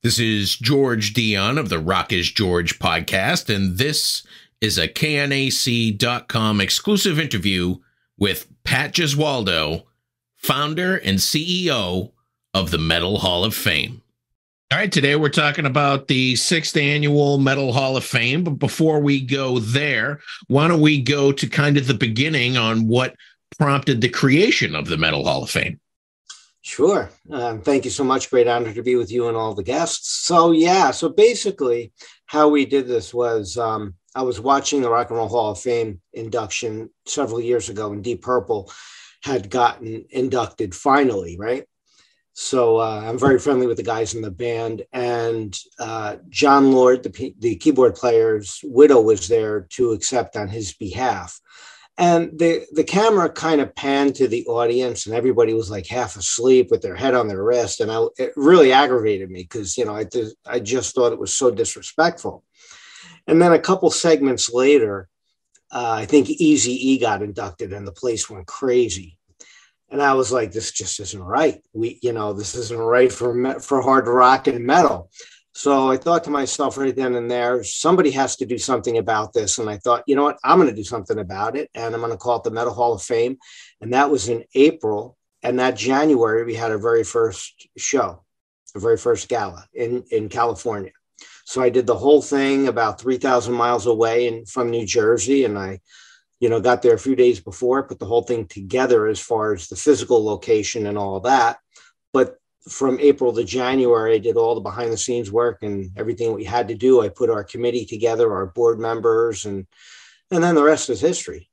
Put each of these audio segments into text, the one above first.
This is George Dionne of the Rock is George podcast, and this is a KNAC.com exclusive interview with Pat Gesualdo, founder and CEO of the Metal Hall of Fame. All right, today we're talking about the 6th annual Metal Hall of Fame, but before we go there, why don't we go to kind of the beginning on what prompted the creation of the Metal Hall of Fame? Sure. Thank you so much. Great honor to be with you and all the guests. So basically how we did this was I was watching the Rock and Roll Hall of Fame induction several years ago, and Deep Purple had gotten inducted finally, right? So I'm very friendly with the guys in the band, and John Lord, the keyboard player's widow, was there to accept on his behalf. And the camera kind of panned to the audience, and everybody was like half asleep with their head on their wrist. And it really aggravated me because, I just thought it was so disrespectful. And then a couple segments later, I think Eazy-E got inducted and the place went crazy. And I was like, this just isn't right. This isn't right for hard rock and metal. So I thought to myself right then and there, somebody has to do something about this. And I thought, you know what, I'm going to do something about it. And I'm going to call it the Metal Hall of Fame. And that was in April. And that January, we had our very first show, our very first gala in California. So I did the whole thing about 3,000 miles away from New Jersey. And I, got there a few days before, put the whole thing together as far as the physical location and all that. But from April to January, I did all the behind the scenes work and everything we had to do. I put our committee together, our board members, and then the rest is history.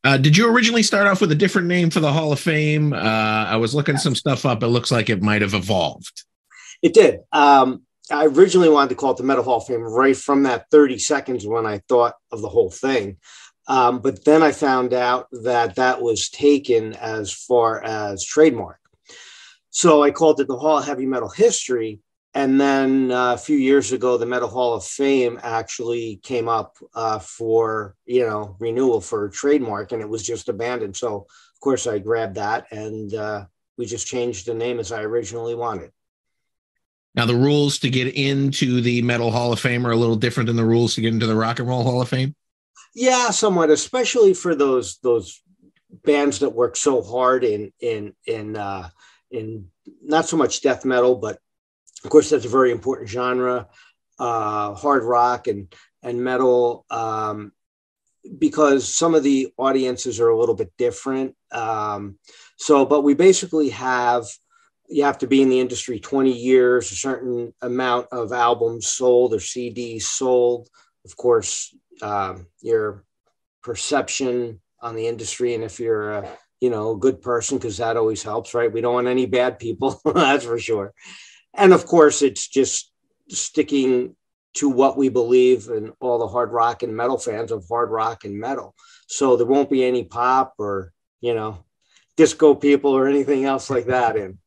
Did you originally start off with a different name for the Hall of Fame? I was looking some stuff up. It looks like it might have evolved. It did. I originally wanted to call it the Metal Hall of Fame right from that 30 seconds when I thought of the whole thing. But then I found out that was taken as far as trademark. So I called it the Hall of Heavy Metal History. And then a few years ago, the Metal Hall of Fame actually came up for, renewal for trademark, and it was just abandoned. So, of course, I grabbed that, and we just changed the name as I originally wanted. Now, the rules to get into the Metal Hall of Fame are a little different than the rules to get into the Rock and Roll Hall of Fame? Yeah, somewhat, especially for those bands that work so hard in not so much death metal, but of course that's a very important genre, hard rock and metal, because some of the audiences are a little bit different. But we basically you have to be in the industry 20 years, a certain amount of albums sold or CDs sold, of course, your perception on the industry, and if you're a good person, because that always helps, right? We don't want any bad people, that's for sure. And of course, it's just sticking to what we believe, and all the hard rock and metal fans of hard rock and metal. So there won't be any pop or, disco people or anything else like that in.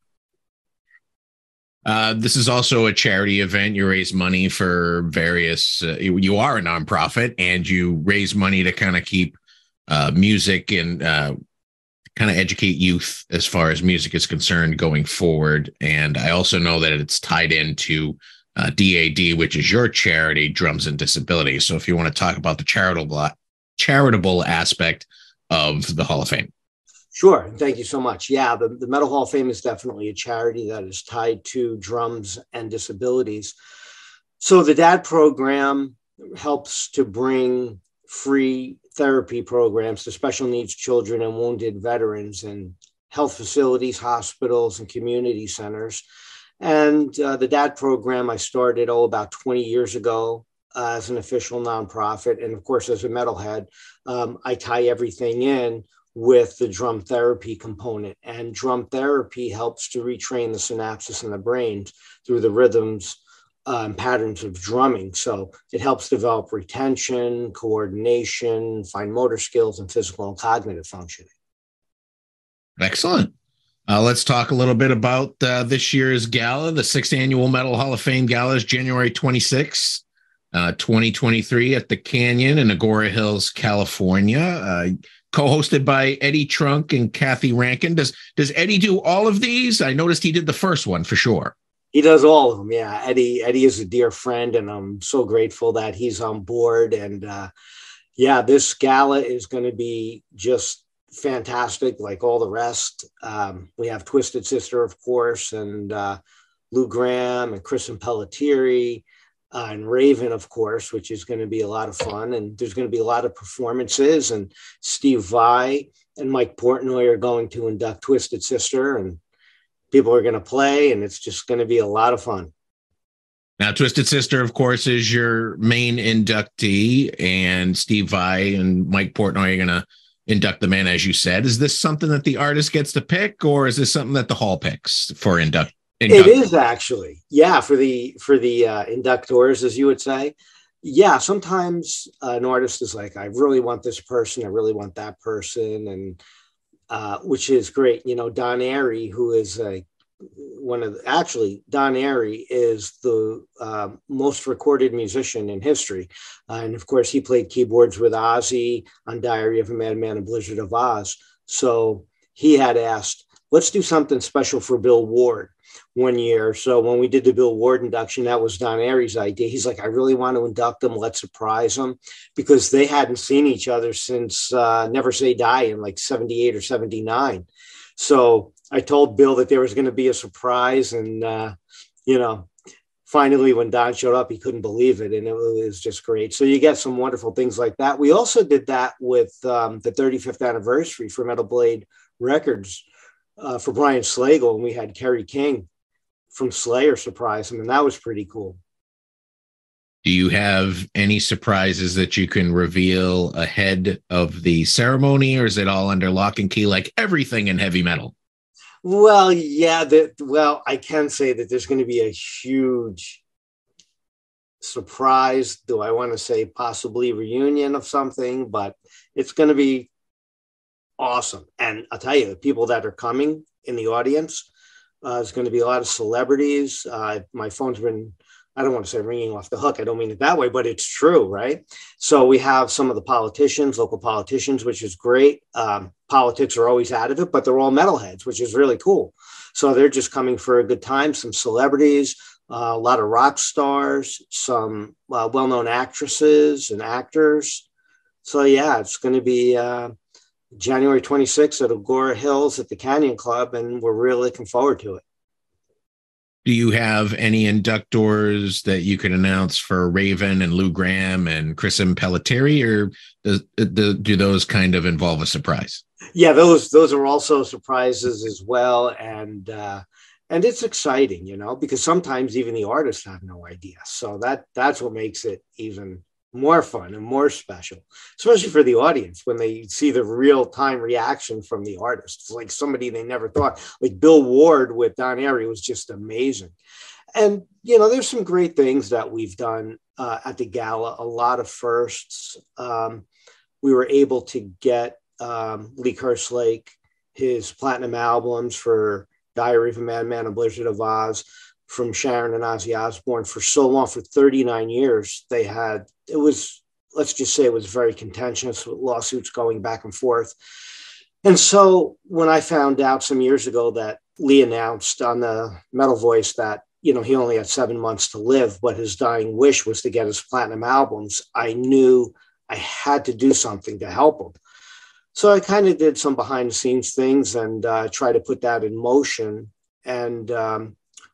This is also a charity event. You raise money for various, you are a nonprofit, and you raise money to kind of keep music and kind of educate youth as far as music is concerned going forward. And I also know that it's tied into DAD, which is your charity, Drums and Disability. So if you want to talk about the charitable aspect of the Hall of Fame. Sure. Thank you so much. Yeah, the Metal Hall of Fame is definitely a charity that is tied to drums and disabilities. So the DAD program helps to bring free therapy programs to special needs children and wounded veterans in health facilities, hospitals, and community centers. And the DAD program I started about 20 years ago as an official nonprofit. And of course, as a metalhead, I tie everything in with the drum therapy component. And drum therapy helps to retrain the synapses in the brain through the rhythms and patterns of drumming. So it helps develop retention, coordination, fine motor skills, and physical and cognitive functioning. Excellent. Let's talk a little bit about this year's gala. The 6th annual Metal Hall of Fame gala is January 26th, 2023 at the Canyon in Agoura Hills, California. Co-hosted by Eddie Trunk and Kathy Rankin. Does Eddie do all of these? I noticed he did the first one for sure. He does all of them. Yeah. Eddie is a dear friend, and I'm so grateful that he's on board. And yeah, this gala is going to be just fantastic, like all the rest. We have Twisted Sister, of course, and LOU GRAMM and Chris Impellitteri, and Raven, of course, which is going to be a lot of fun. And there's going to be a lot of performances. And Steve Vai and Mike Portnoy are going to induct Twisted Sister, and people are going to play, and it's just going to be a lot of fun. Now, Twisted Sister, of course, is your main inductee, and Steve Vai and Mike Portnoy are going to induct the man, as you said. Is this something that the artist gets to pick, or is this something that the hall picks for induct? It is actually, yeah, for the inductors, as you would say. Yeah, sometimes an artist is like, I really want this person, I really want that person, and which is great. You know, Don Airey, who is Don Airey is the most recorded musician in history. And of course, he played keyboards with Ozzy on Diary of a Madman and Blizzard of Oz. So he had asked, let's do something special for Bill Ward one year. So when we did the Bill Ward induction, that was Don Airey's idea. He's like, I really want to induct them. Let's surprise them, because they hadn't seen each other since Never Say Die in like 78 or 79. So I told Bill that there was going to be a surprise. And, finally, when Don showed up, he couldn't believe it. And it was just great. So you get some wonderful things like that. We also did that with the 35th anniversary for Metal Blade Records for Brian Slagle. And we had Kerry King from Slayer surprise him. And that was pretty cool. Do you have any surprises that you can reveal ahead of the ceremony, or is it all under lock and key like everything in heavy metal? Well, yeah, I can say that there's going to be a huge surprise. Do I want to say possibly reunion of something? But it's going to be awesome. And I'll tell you, the people that are coming in the audience, there's going to be a lot of celebrities. My phone's been, I don't want to say ringing off the hook. I don't mean it that way, but it's true, right? So we have some of the politicians, local politicians, which is great. Politics are always out of it, but they're all metalheads, which is really cool. So they're just coming for a good time. Some celebrities, a lot of rock stars, some well-known actresses and actors. So yeah, it's going to be January 26th at Agoura Hills at the Canyon Club, and we're really looking forward to it. Do you have any inductors that you could announce for Raven and LOU GRAMM and Chris Impellitteri, or do those kind of involve a surprise? Yeah, those are also surprises as well, and it's exciting, because sometimes even the artists have no idea. So that's what makes it even more fun and more special, especially for the audience when they see the real-time reaction from the artist. It's like somebody they never thought, like Bill Ward with Don Airey was just amazing. And, there's some great things that we've done at the gala, a lot of firsts. We were able to get Lee Kerslake his platinum albums for Diary of a Madman and Blizzard of Oz from Sharon and Ozzy Osbourne for so long, for 39 years. Let's just say it was very contentious with lawsuits going back and forth. And so when I found out some years ago that Lee announced on the Metal Voice that, he only had 7 months to live, but his dying wish was to get his platinum albums, I knew I had to do something to help him. So I kind of did some behind the scenes things and try to put that in motion. And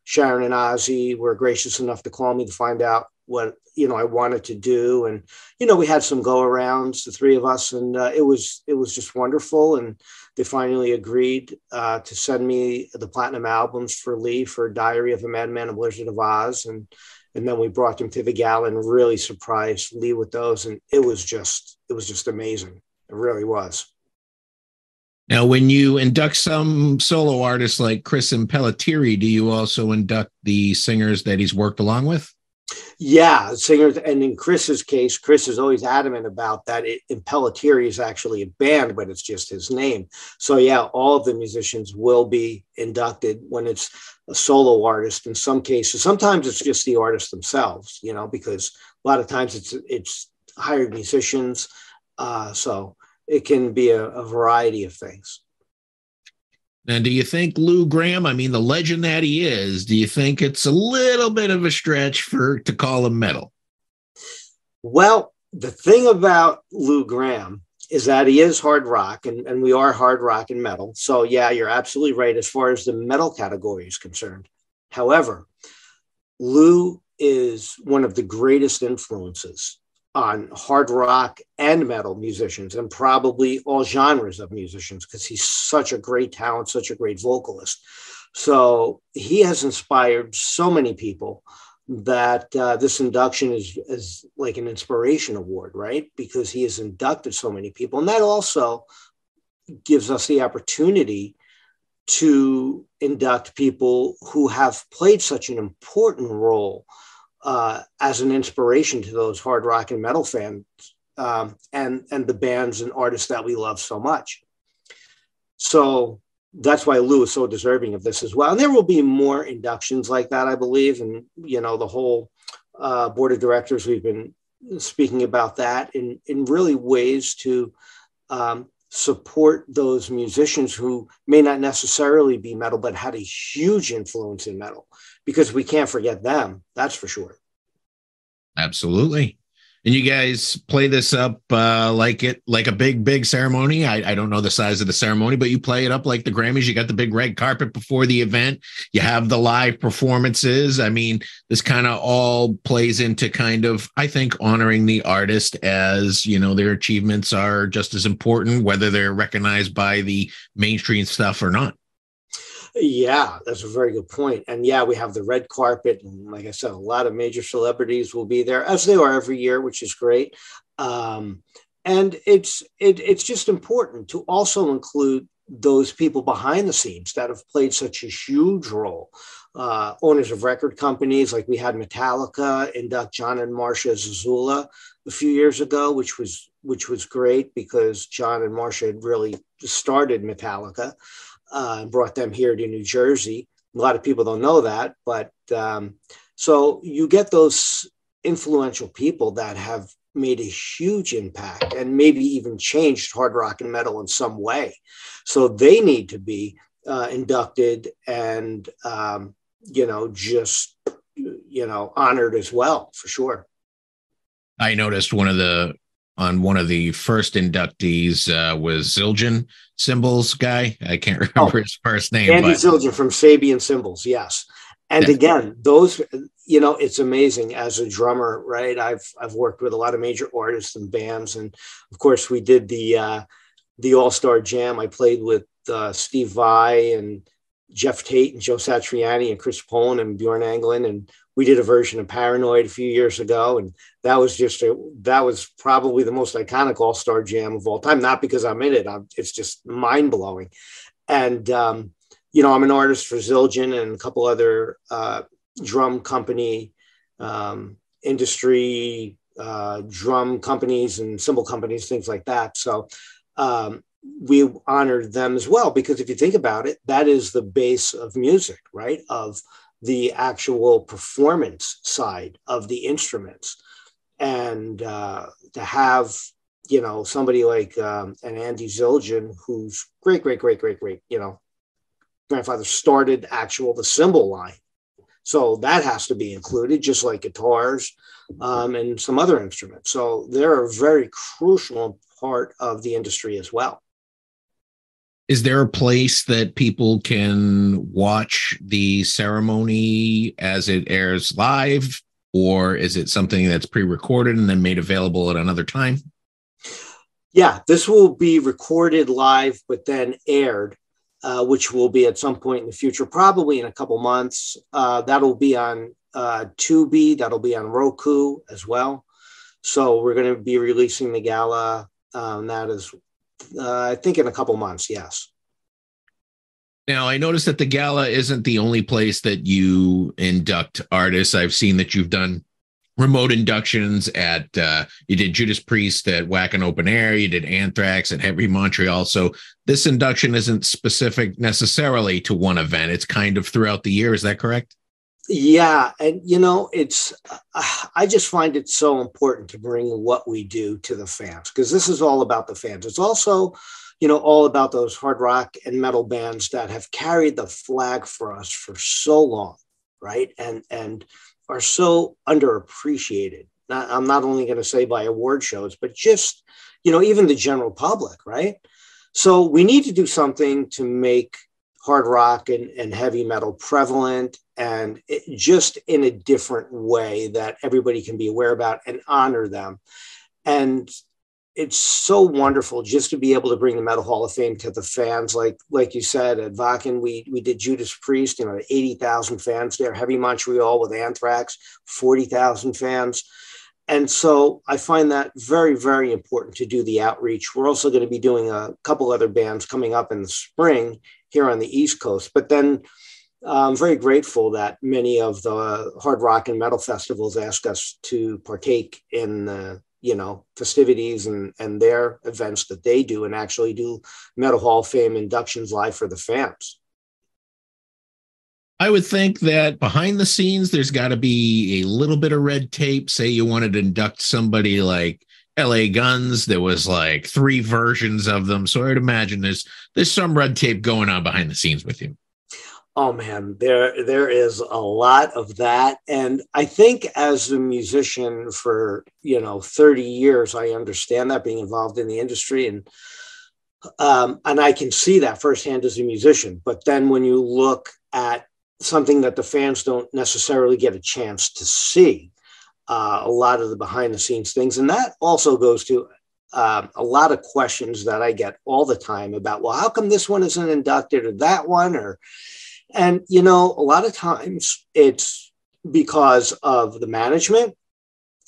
Sharon and Ozzy were gracious enough to call me to find out what, I wanted to do. And, we had some go arounds, the three of us, and it was just wonderful. And they finally agreed to send me the platinum albums for Lee for Diary of a Madman and Blizzard of Oz. And then we brought them to the gala and really surprised Lee with those. And it was just amazing. It really was. Now, when you induct some solo artists like Chris Impellitteri, do you also induct the singers that he's worked along with? Yeah, singers. And in Chris's case, Chris is always adamant about that. Impellitteri is actually a band, but it's just his name. So yeah, all of the musicians will be inducted when it's a solo artist. In some cases, sometimes it's just the artists themselves, because a lot of times it's hired musicians. So it can be a variety of things. And do you think Lou Graham, I mean, the legend that he is, do you think it's a little bit of a stretch to call him metal? Well, the thing about Lou Graham is that he is hard rock, and we are hard rock and metal. So yeah, you're absolutely right as far as the metal category is concerned. However, Lou is one of the greatest influences on hard rock and metal musicians, and probably all genres of musicians, because he's such a great talent, such a great vocalist. So he has inspired so many people that this induction is like an inspiration award, right? Because he has inducted so many people. And that also gives us the opportunity to induct people who have played such an important role as an inspiration to those hard rock and metal fans, and the bands and artists that we love so much. So that's why Lou is so deserving of this as well. And there will be more inductions like that, I believe. And, the whole board of directors, we've been speaking about that in really ways to support those musicians who may not necessarily be metal, but had a huge influence in metal, because we can't forget them. That's for sure. Absolutely. And you guys play this up like a big ceremony. I don't know the size of the ceremony, but you play it up like the Grammys. You got the big red carpet before the event. You have the live performances. I mean, this kind of all plays into kind of, I think, honoring the artist, as, their achievements are just as important, whether they're recognized by the mainstream stuff or not. Yeah, that's a very good point. And yeah, we have the red carpet. And like I said, a lot of major celebrities will be there, as they are every year, which is great. And it's just important to also include those people behind the scenes that have played such a huge role. Owners of record companies, like we had Metallica induct John and Marcia Zazula a few years ago, which was great, because John and Marcia had really started Metallica. Brought them here to New Jersey. A lot of people don't know that, but so you get those influential people that have made a huge impact and maybe even changed hard rock and metal in some way. So they need to be inducted and, honored as well, for sure. I noticed one of the first inductees was Zildjian Cymbals guy. I can't remember his first name. Andy Zildjian from Sabian Cymbals, yes. And again, those, it's amazing as a drummer, right? I've worked with a lot of major artists and bands, and of course we did the All-Star Jam. I played with Steve Vai and Jeff Tate and Joe Satriani and Chris Poland and Bjorn Anglin, and we did a version of Paranoid a few years ago, and that was probably the most iconic All-Star Jam of all time. Not because I'm in it; it's just mind blowing. And I'm an artist for Zildjian and a couple other drum company industry drum companies and cymbal companies, things like that. So we honored them as well, because if you think about it, that is the base of music, right? Of the actual performance side of the instruments. And to have, somebody like an Andy Zildjian, who's great, grandfather started the cymbal line. So that has to be included, just like guitars and some other instruments. So they're a very crucial part of the industry as well. Is there a place that people can watch the ceremony as it airs live, or is it something that's pre-recorded and then made available at another time? Yeah, this will be recorded live, but then aired, which will be at some point in the future, probably in a couple months. That'll be on Tubi, that'll be on Roku as well. So we're going to be releasing the Gala, that is, I think, in a couple months, yes. Now, I noticed that the Gala isn't the only place that you induct artists. I've seen that you've done remote inductions at, you did Judas Priest at Wacken Open Air, you did Anthrax at Heavy Montreal. So this induction isn't specific necessarily to one event. It's kind of throughout the year. Is that correct? Yeah. And, I just find it so important to bring what we do to the fans, because this is all about the fans. It's also, all about those hard rock and metal bands that have carried the flag for us for so long, right? And are so underappreciated. I'm not only going to say by award shows, but just, even the general public, right? So we need to do something to make hard rock and heavy metal prevalent, and just in a different way that everybody can be aware about and honor them. And it's so wonderful just to be able to bring the Metal Hall of Fame to the fans. Like you said, at Wacken, we did Judas Priest, 80,000 fans there. Heavy Montreal with Anthrax, 40,000 fans. And so I find that very, very important to do the outreach. We're also going to be doing a couple other bands coming up in the spring here on the East Coast. But then I'm very grateful that many of the hard rock and metal festivals ask us to partake in the festivities and their events that they do, and actually do Metal Hall of Fame inductions live for the fans. I would think that behind the scenes, there's got to be a little bit of red tape. Say you wanted to induct somebody like LA Guns. There was like 3 versions of them. So I would imagine there's some red tape going on behind the scenes with you. Oh man, there is a lot of that. And I think as a musician for, 30 years, I understand that, being involved in the industry, and I can see that firsthand as a musician. But then when you look at something that the fans don't necessarily get a chance to see, a lot of the behind the scenes things, and that also goes to a lot of questions that I get all the time about, well, how come this one isn't inducted or that one? And, a lot of times it's because of the management.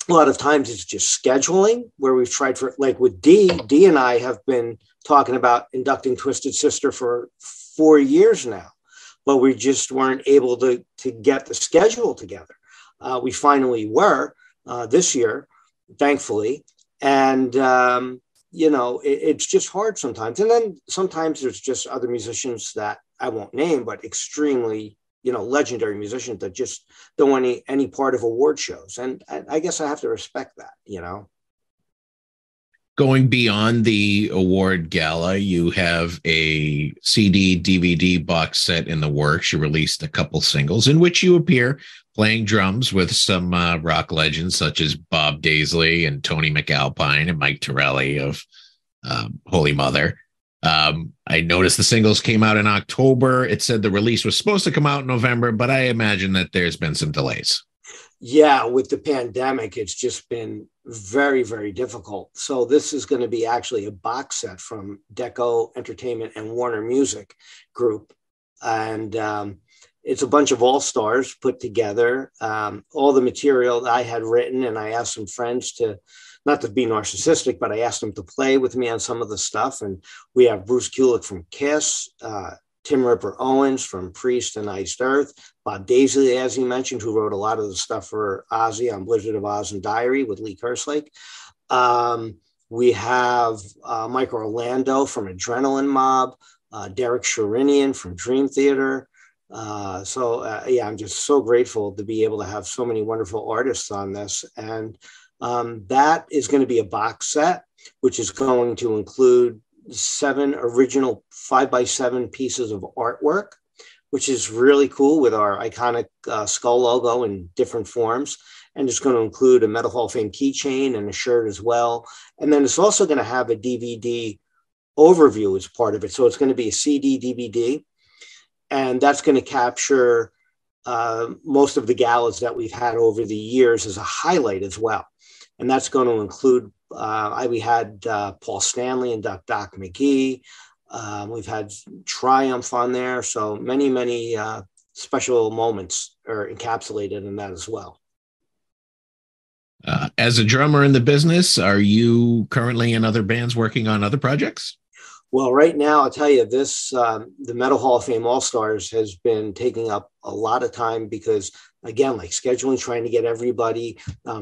A lot of times it's just scheduling, where we've tried for, like with Dee and I have been talking about inducting Twisted Sister for 4 years now, but we just weren't able to get the schedule together. We finally were this year, thankfully. And, it's just hard sometimes. And then sometimes there's just other musicians that I won't name, but extremely, legendary musicians that just don't want any part of award shows. And I guess I have to respect that, Going beyond the award gala, you have a CD, DVD box set in the works. You released a couple singles in which you appear playing drums with some rock legends such as Bob Daisley and Tony McAlpine and Mike Torelli of Holy Mother. I noticed the singles came out in October. It said the release was supposed to come out in November, but I imagine that there's been some delays. Yeah, with the pandemic, it's just been very, very difficult. So this is going to be actually a box set from Deco Entertainment and Warner Music Group. And it's a bunch of all-stars put together. All the material that I had written, and I asked some friends to, not to be narcissistic, but I asked them to play with me on some of the stuff. And we have Bruce Kulick from Kiss, Tim Ripper Owens from Priest and Iced Earth, Bob Daisley, as you mentioned, who wrote a lot of the stuff for Ozzy on Blizzard of Oz and Diary with Lee Kerslake. We have Mike Orlando from Adrenaline Mob, Derek Sherinian from Dream Theater. I'm just so grateful to be able to have so many wonderful artists on this. And that is going to be a box set, which is going to include 7 original 5x7 pieces of artwork, which is really cool, with our iconic skull logo in different forms. And it's going to include a Metal Hall of Fame keychain and a shirt as well. And then it's also going to have a DVD overview as part of it. So it's going to be a CD DVD, and that's going to capture most of the galas that we've had over the years as a highlight as well. And that's going to include, we had Paul Stanley and Doc McGee. We've had Triumph on there. So many, many special moments are encapsulated in that as well. As a drummer in the business, are you currently in other bands working on other projects? Well, right now, I'll tell you this, the Metal Hall of Fame All-Stars has been taking up a lot of time because, again, like scheduling, trying to get everybody.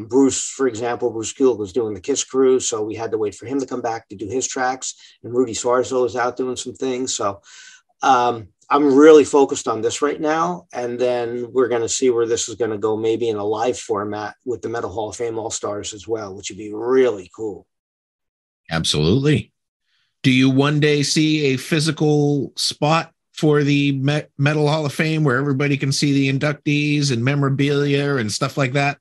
Bruce, for example, Bruce Kulick was doing the Kiss Cruise, so we had to wait for him to come back to do his tracks. And Rudy Sarzo is out doing some things. So I'm really focused on this right now. And then we're going to see where this is going to go, maybe in a live format with the Metal Hall of Fame All-Stars as well, which would be really cool. Absolutely. Do you one day see a physical spot for the Metal Hall of Fame where everybody can see the inductees and memorabilia and stuff like that?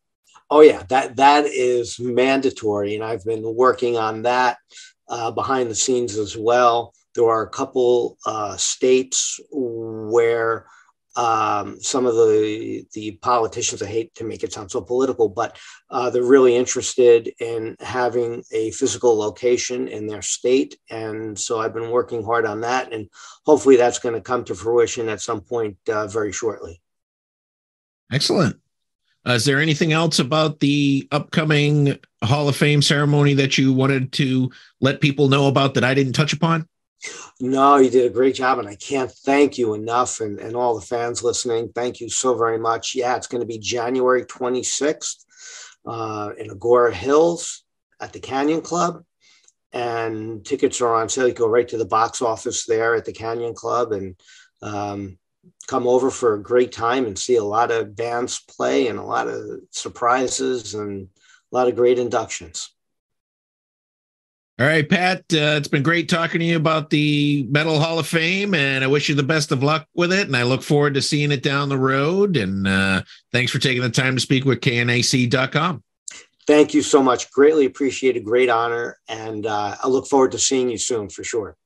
Oh yeah, that is mandatory, and I've been working on that behind the scenes as well. There are a couple states where some of the politicians, I hate to make it sound so political, but they're really interested in having a physical location in their state. And so I've been working hard on that, and hopefully that's going to come to fruition at some point very shortly. Excellent. Is there anything else about the upcoming Hall of Fame ceremony that you wanted to let people know about that I didn't touch upon? No, you did a great job, and I can't thank you enough, and all the fans listening. Thank you so very much. Yeah, it's going to be January 26th in Agoura Hills at the Canyon Club, and tickets are on sale. You go right to the box office there at the Canyon Club, and come over for a great time and see a lot of bands play and a lot of surprises and a lot of great inductions. All right, Pat, it's been great talking to you about the Metal Hall of Fame, and I wish you the best of luck with it, and I look forward to seeing it down the road, and thanks for taking the time to speak with KNAC.com. Thank you so much. Greatly appreciated. Great honor, and I look forward to seeing you soon for sure.